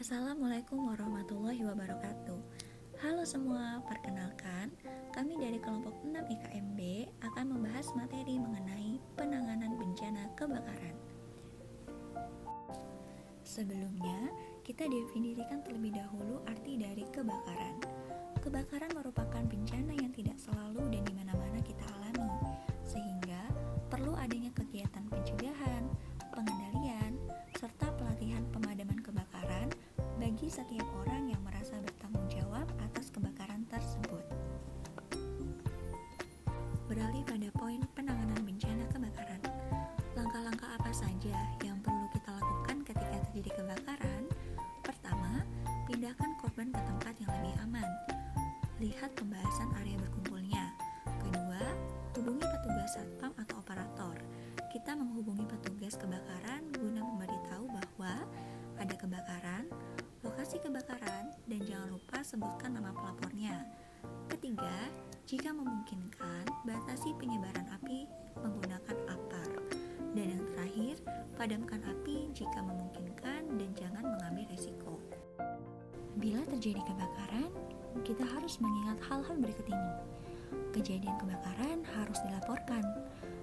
Assalamualaikum warahmatullahi wabarakatuh. Halo semua, perkenalkan, kami dari kelompok 6 IKMB akan membahas materi mengenai penanganan bencana kebakaran. Sebelumnya, kita definisikan terlebih dahulu arti dari kebakaran. Kebakaran merupakan bencana yang tidak selalu dan di mana-mana kita alami, sehingga perlu adanya kegiatan pencegahan, pengendalian, serta pelatihan pemadaman kebakaran bagi setiap orang yang merasa bertanggung jawab atas kebakaran tersebut. Beralih pada poin penanganan bencana kebakaran. Langkah-langkah apa saja yang perlu kita lakukan ketika terjadi kebakaran? Pertama, pindahkan korban ke tempat yang lebih aman. Lihat pembahasan area berkumpulnya. Kedua, hubungi petugas satpam atau operator. Kita menghubungi petugas kebakaran guna memberitahu bahwa ada kebakaran, lokasi kebakaran, dan jangan lupa sebutkan nama pelapornya. Ketiga, jika memungkinkan, batasi penyebaran api menggunakan APAR. Dan yang terakhir, padamkan api jika memungkinkan dan jangan mengambil risiko. Bila terjadi kebakaran, kita harus mengingat hal-hal berikut ini. Kejadian kebakaran harus dilaporkan.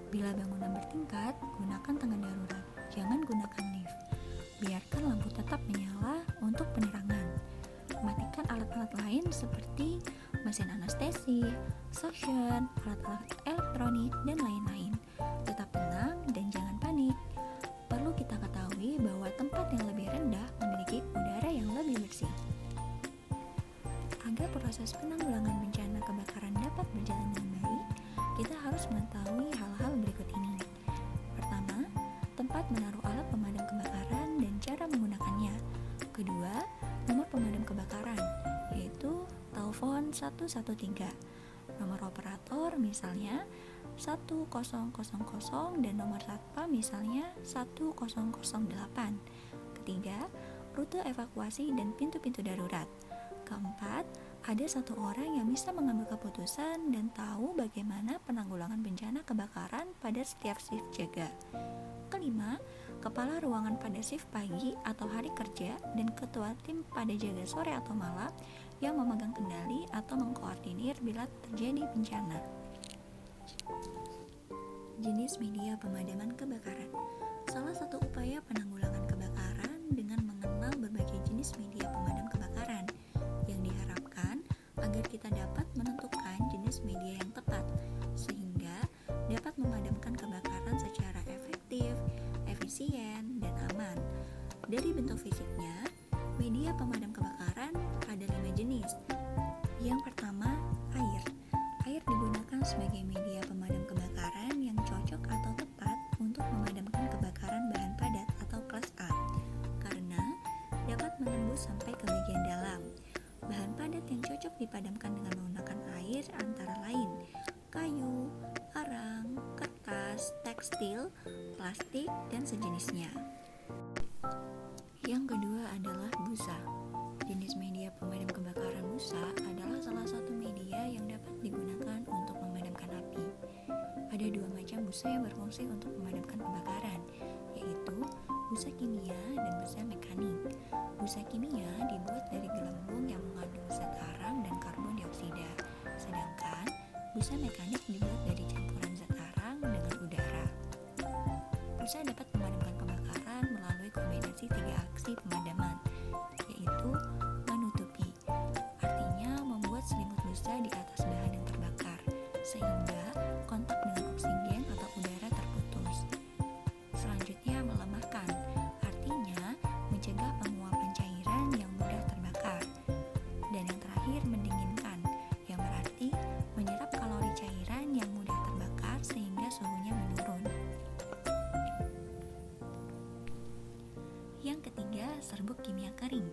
Bila bangunan bertingkat, gunakan tangga darurat. Jangan gunakan lift. Biarkan lampu tetap menyala untuk penerangan. Matikan alat-alat lain seperti mesin anestesi, suction, alat-alat elektronik, dan lain-lain. Tetap tenang dan jangan panik. Perlu kita ketahui bahwa tempat yang lebih rendah memiliki udara yang lebih bersih. Agar proses penanggulangan bencana kebakaran dapat berjalan dengan baik, kita harus mengetahui hal-hal berikut ini. Pertama, tempat menaruh alat pemadam kebakaran dan cara menggunakannya. Kedua, nomor pemadam kebakaran, yaitu telepon 113. Nomor operator misalnya 1000 dan nomor satpam misalnya 1008. Ketiga, rute evakuasi dan pintu-pintu darurat. Keempat, ada satu orang yang bisa mengambil keputusan dan tahu bagaimana penanggulangan bencana kebakaran pada setiap shift jaga. Kelima, kepala ruangan pada shift pagi atau hari kerja dan ketua tim pada jaga sore atau malam yang memegang kendali atau mengkoordinir bila terjadi bencana. Jenis media pemadaman kebakaran. Salah satu upaya penanggulangan kebakaran dengan mengenal berbagai jenis media pemadam kebakaran yang diharapkan agar kita dapat menentukan jenis media yang tepat sehingga dapat memadamkan kebakaran secara efektif, efisien, dan aman. Dari bentuk fisiknya, media pemadam kebakaran ada 5 jenis. Yang pertama, air. Air digunakan sebagai media pemadam kebakaran yang cocok atau tepat untuk memadamkan kebakaran bahan padat atau kelas A karena dapat menembus sampai ke bagian dalam. Bahan padat yang cocok dipadamkan dengan menggunakan air antara lain kayu, arang, kertas, tekstil, plastik, dan sejenisnya. Yang kedua adalah busa. Jenis media pemadam kebakaran busa adalah salah satu media yang dapat digunakan untuk memadamkan api. Ada 2 macam busa yang berfungsi untuk memadamkan kebakaran, yaitu busa kimia dan busa mekanik. Busa kimia dibuat dari gelembung yang mengandung zat arang dan karbon dioksida, sedangkan busa mekanik dibuat dari campuran zat arang dengan udara. Busa dapat memadamkan kebakaran melalui kombinasi 3 aksi pemadaman, yaitu menutupi, artinya membuat selimut busa di atas bahan yang terbakar, sehingga kontak dengan oksigen atau udara terputus. Selanjutnya melemahkan, artinya mencegah penguapan cairan yang mudah terbakar. Dan yang terakhir mendinginkan, yang berarti menyerap kalori cairan yang mudah terbakar sehingga suhunya menurun. Yang ketiga, serbuk kimia kering.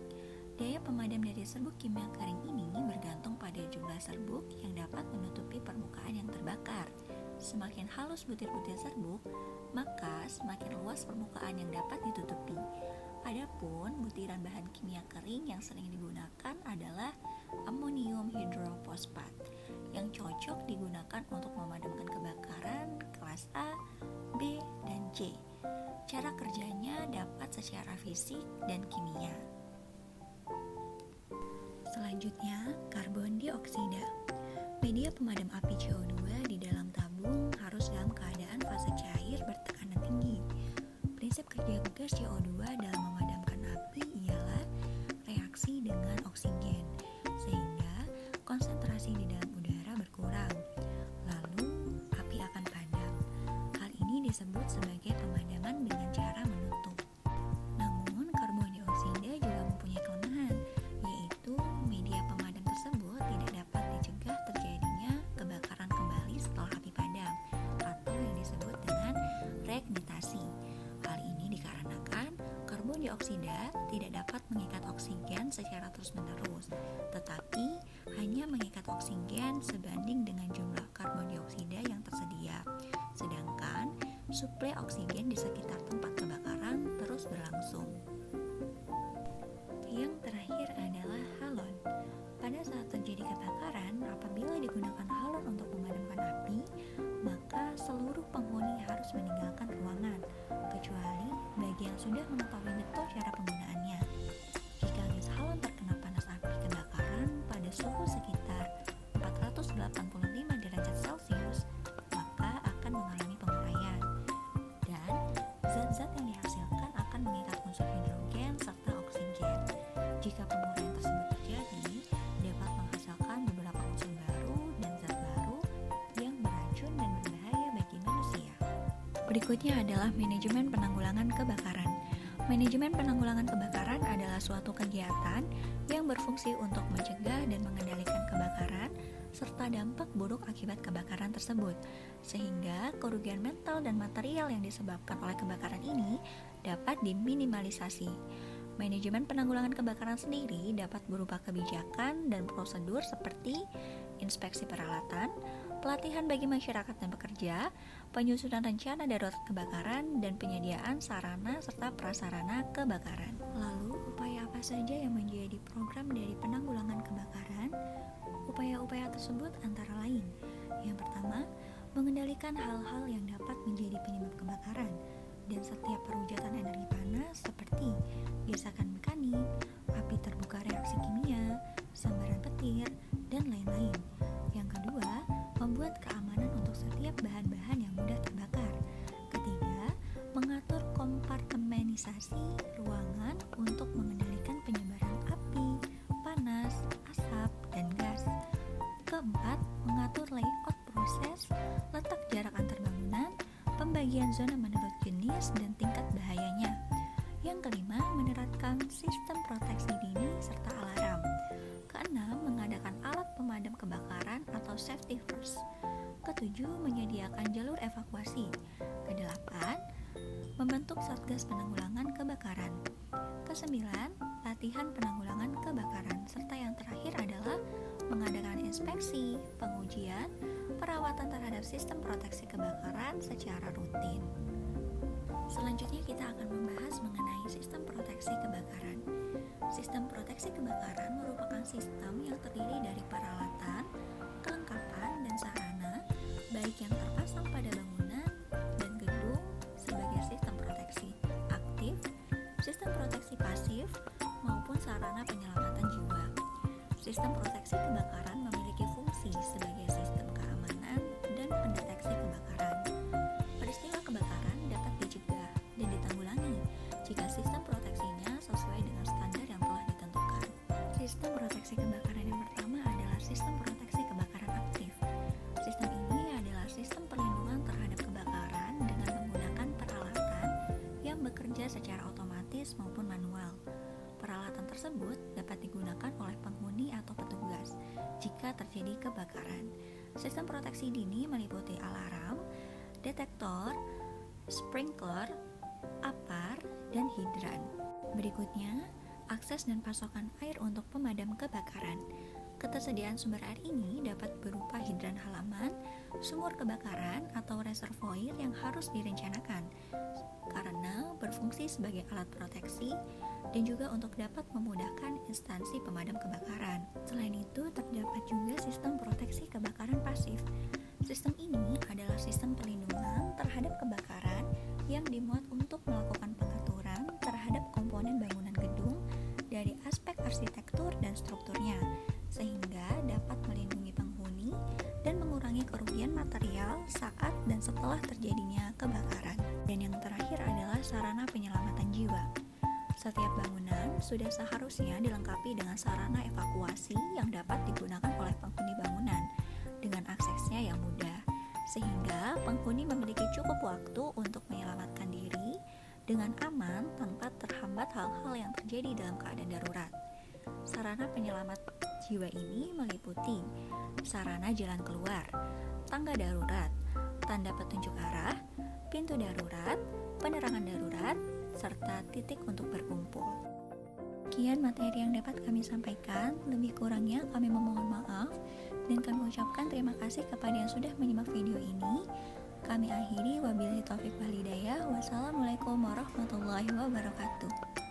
Daya pemadam dari serbuk kimia kering ini bergantung pada jumlah serbuk yang dapat menutupi permukaan yang terbakar. Semakin halus butir-butir serbuk, maka semakin luas permukaan yang dapat ditutupi. Adapun butiran bahan kimia kering yang sering digunakan adalah amonium hidrofosfat yang cocok digunakan untuk memadamkan kebakaran kelas A, B, dan C. Cara kerjanya dapat secara fisik dan kimia. Selanjutnya, karbon dioksida. Media pemadam api CO2 di dalam tabung harus dalam keadaan fase cair bertekanan tinggi. Prinsip kerja gas CO2 dalam memadamkan api ialah reaksi dengan oksigen, sehingga konsentrasi di dalam udara berkurang. Lalu, api akan padam. Hal ini disebut sebagai pemadaman dengan cara menutup. Namun, karbon dioksida juga mempunyai kelemahan, yaitu media pemadam tersebut tidak dapat dicegah terjadinya kebakaran kembali setelah api padam, atau yang disebut dengan reignitasi. Hal ini dikarenakan karbon dioksida tidak dapat mengikat oksigen secara terus-menerus, tetapi hanya mengikat oksigen sebanding dengan jumlah karbon dioksida yang tersedia. Sedangkan suplai oksigen di sekitar tempat kebakaran terus berlangsung. Yang terakhir adalah halon. Pada saat terjadi kebakaran, apabila digunakan halon untuk memadamkan api, maka seluruh penghuni harus meninggalkan ruangan, kecuali bagi yang sudah mengetahui betul cara penggunaannya. Jika gas halon terkena panas api kebakaran pada suhu sekitar 485 derajat Celcius, maka akan mengalami penguraian, dan zat-zat yang dihasilkan akan mengikat unsur hidrogen serta oksigen. Jika penguraian tersebut terjadi, dapat menghasilkan beberapa unsur baru dan zat baru yang beracun dan berbahaya bagi manusia. Berikutnya adalah manajemen penanggulangan kebakaran. Manajemen penanggulangan kebakaran adalah suatu kegiatan yang berfungsi untuk mencegah dan mengendalikan kebakaran serta dampak buruk akibat kebakaran tersebut, sehingga kerugian mental dan material yang disebabkan oleh kebakaran ini dapat diminimalisasi. Manajemen penanggulangan kebakaran sendiri dapat berupa kebijakan dan prosedur seperti inspeksi peralatan, pelatihan bagi masyarakat dan pekerja, penyusunan rencana darurat kebakaran, dan penyediaan sarana serta prasarana kebakaran. Lalu, upaya apa saja yang menjadi program dari penanggulangan kebakaran? Upaya-upaya tersebut antara lain: yang pertama, mengendalikan hal-hal yang dapat menjadi penyebab kebakaran dan setiap perwujudan energi panas seperti gesekan mekanik, api terbuka reaksi kimia, sambaran petir, dan lain-lain. Yang kedua, membuat keamanan untuk setiap bahan-bahan yang mudah terbakar. Ketiga, mengatur kompartemenisasi ruangan untuk mengendalikan penyebaran api, panas, asap, dan gas. Keempat, mengatur layout proses, letak jarak antar bangunan, pembagian zona menurut jenis dan tingkat bahayanya. Yang kelima, menerapkan sistem proteksi dini serta alarm. Keenam, mengadakan alat pemadam kebakaran atau safety first. Ketujuh, menyediakan jalur evakuasi. Kedelapan, membentuk satgas penanggulangan kebakaran. Kesembilan, latihan penanggulangan kebakaran. Serta yang terakhir adalah mengadakan inspeksi, pengujian, perawatan terhadap sistem proteksi kebakaran secara rutin. Selanjutnya kita akan membahas mengenai sistem proteksi kebakaran. Sistem proteksi kebakaran merupakan sistem yang terdiri dari peralatan, kelengkapan, dan sarana, baik yang terpasang pada bangunan dan gedung sebagai sistem proteksi aktif, sistem proteksi pasif, maupun sarana penyelamatan jiwa. Sistem proteksi kebakaran memiliki fungsi sebagai sistem keamanan dan pendeteksi kebakaran. Peristiwa kebakaran dapat dicegah dan ditanggulangi jika sistem proteksinya sesuai dengan standar yang telah ditentukan. Sistem proteksi kebakaran yang pertama adalah sistem proteksi kebakaran aktif. Sistem ini adalah sistem perlindungan terhadap kebakaran dengan menggunakan peralatan yang bekerja secara otomatis maupun manual. Peralatan tersebut dapat digunakan oleh penghuni atau petugas jika terjadi kebakaran. Sistem proteksi dini meliputi alarm, detektor, sprinkler, apar, dan hidran. Berikutnya, akses dan pasokan air untuk pemadam kebakaran. Ketersediaan sumber air ini dapat berupa hidran halaman, sumur kebakaran, atau reservoir yang harus direncanakan karena berfungsi sebagai alat proteksi dan juga untuk dapat memudahkan instansi pemadam kebakaran. Selain itu, terdapat juga sistem proteksi kebakaran pasif. Sistem ini adalah sistem perlindungan terhadap kebakaran yang dimuat untuk melakukan pengaturan terhadap komponen bangunan gedung dari aspek aspek arsitektur dan strukturnya, sehingga dapat melindungi penghuni dan mengurangi kerugian material saat dan setelah terjadinya kebakaran. Dan yang terakhir adalah sarana penyelamatan jiwa. Setiap bangunan sudah seharusnya dilengkapi dengan sarana evakuasi yang dapat digunakan oleh penghuni bangunan dengan aksesnya yang mudah, sehingga penghuni memiliki cukup waktu untuk menyelamatkan diri dengan aman tanpa terhambat hal-hal yang terjadi dalam keadaan darurat. Sarana penyelamat jiwa ini meliputi sarana jalan keluar, tangga darurat, tanda petunjuk arah, pintu darurat, penerangan darurat, serta titik untuk berkumpul. Sekian materi yang dapat kami sampaikan, lebih kurangnya kami memohon maaf dan kami ucapkan terima kasih kepada yang sudah menyimak video ini. Kami akhiri, wabillahi taufiq wal hidayah. Wassalamualaikum warahmatullahi wabarakatuh.